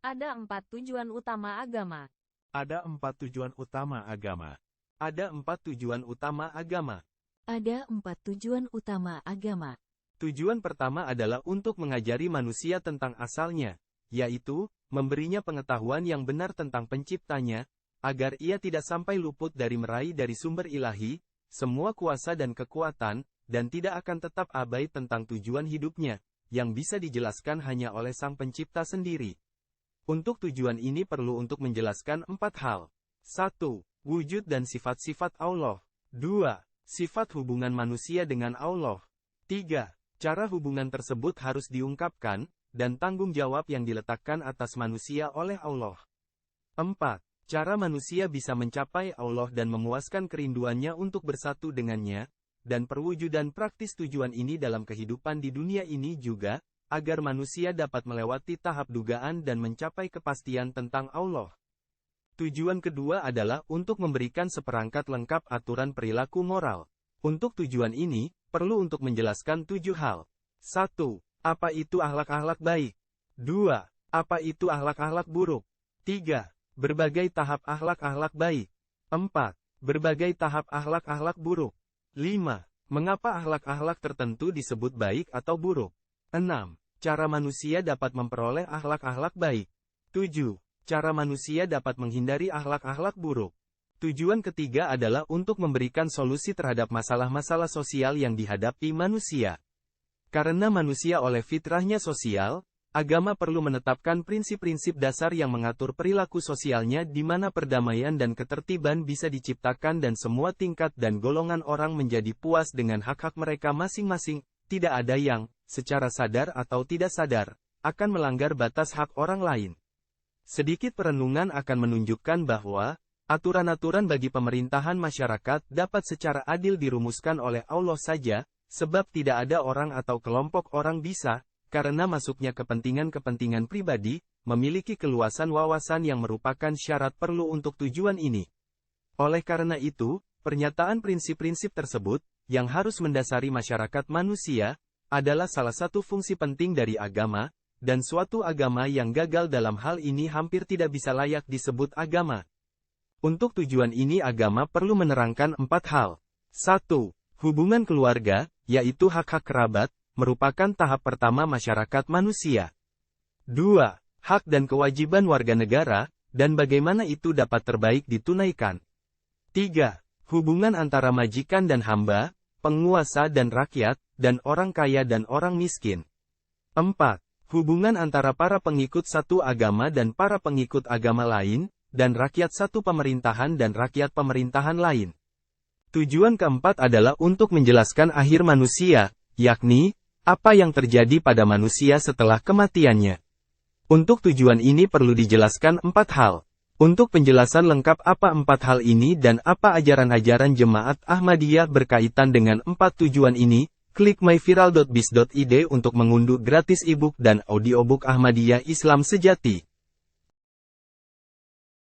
Ada 4 tujuan utama agama. Ada 4 tujuan utama agama. Ada 4 tujuan utama agama. Ada 4 tujuan utama agama. Tujuan pertama adalah untuk mengajari manusia tentang asalnya, yaitu, memberinya pengetahuan yang benar tentang penciptanya, agar ia tidak sampai luput dari meraih dari sumber ilahi, semua kuasa dan kekuatan, dan tidak akan tetap abai tentang tujuan hidupnya, yang bisa dijelaskan hanya oleh Sang Pencipta sendiri. Untuk tujuan ini perlu untuk menjelaskan 4 hal. 1. Wujud dan sifat-sifat Allah. 2. Sifat hubungan manusia dengan Allah. 3. Cara hubungan tersebut harus diungkapkan, dan tanggung jawab yang diletakkan atas manusia oleh Allah. 4. Cara manusia bisa mencapai Allah dan memuaskan kerinduannya untuk bersatu dengannya, dan perwujudan praktis tujuan ini dalam kehidupan di dunia ini juga, agar manusia dapat melewati tahap dugaan dan mencapai kepastian tentang Allah. Tujuan kedua adalah untuk memberikan seperangkat lengkap aturan perilaku moral. Untuk tujuan ini, perlu untuk menjelaskan 7 hal. 1. Apa itu akhlak-akhlak baik? 2. Apa itu akhlak-akhlak buruk? 3. Berbagai tahap akhlak-akhlak baik. 4. Berbagai tahap akhlak-akhlak buruk. 5. Mengapa akhlak-akhlak tertentu disebut baik atau buruk? 6. Cara manusia dapat memperoleh akhlak-akhlak baik. 7. Cara manusia dapat menghindari akhlak-akhlak buruk. Tujuan ketiga adalah untuk memberikan solusi terhadap masalah-masalah sosial yang dihadapi manusia. Karena manusia oleh fitrahnya sosial, agama perlu menetapkan prinsip-prinsip dasar yang mengatur perilaku sosialnya di mana perdamaian dan ketertiban bisa diciptakan dan semua tingkat dan golongan orang menjadi puas dengan hak-hak mereka masing-masing, tidak ada yang, secara sadar atau tidak sadar, akan melanggar batas hak orang lain. Sedikit perenungan akan menunjukkan bahwa, aturan-aturan bagi pemerintahan masyarakat dapat secara adil dirumuskan oleh Allah saja, sebab tidak ada orang atau kelompok orang bisa, karena masuknya kepentingan-kepentingan pribadi, memiliki keluasan wawasan yang merupakan syarat perlu untuk tujuan ini. Oleh karena itu, pernyataan prinsip-prinsip tersebut, yang harus mendasari masyarakat manusia, adalah salah satu fungsi penting dari agama, dan suatu agama yang gagal dalam hal ini hampir tidak bisa layak disebut agama. Untuk tujuan ini agama perlu menerangkan 4 hal. 1. Hubungan keluarga, yaitu hak-hak kerabat, merupakan tahap pertama masyarakat manusia. 2. Hak dan kewajiban warga negara, dan bagaimana itu dapat terbaik ditunaikan. 3. Hubungan antara majikan dan hamba, penguasa dan rakyat, dan orang kaya dan orang miskin. 4. Hubungan antara para pengikut satu agama dan para pengikut agama lain, dan rakyat satu pemerintahan dan rakyat pemerintahan lain. Tujuan keempat adalah untuk menjelaskan akhir manusia, yakni, apa yang terjadi pada manusia setelah kematiannya. Untuk tujuan ini perlu dijelaskan 4 hal. Untuk penjelasan lengkap apa 4 hal ini dan apa ajaran-ajaran Jemaat Ahmadiyah berkaitan dengan 4 tujuan ini, klik myviral.biz.id untuk mengunduh gratis e-book dan audiobook Ahmadiyah Islam Sejati.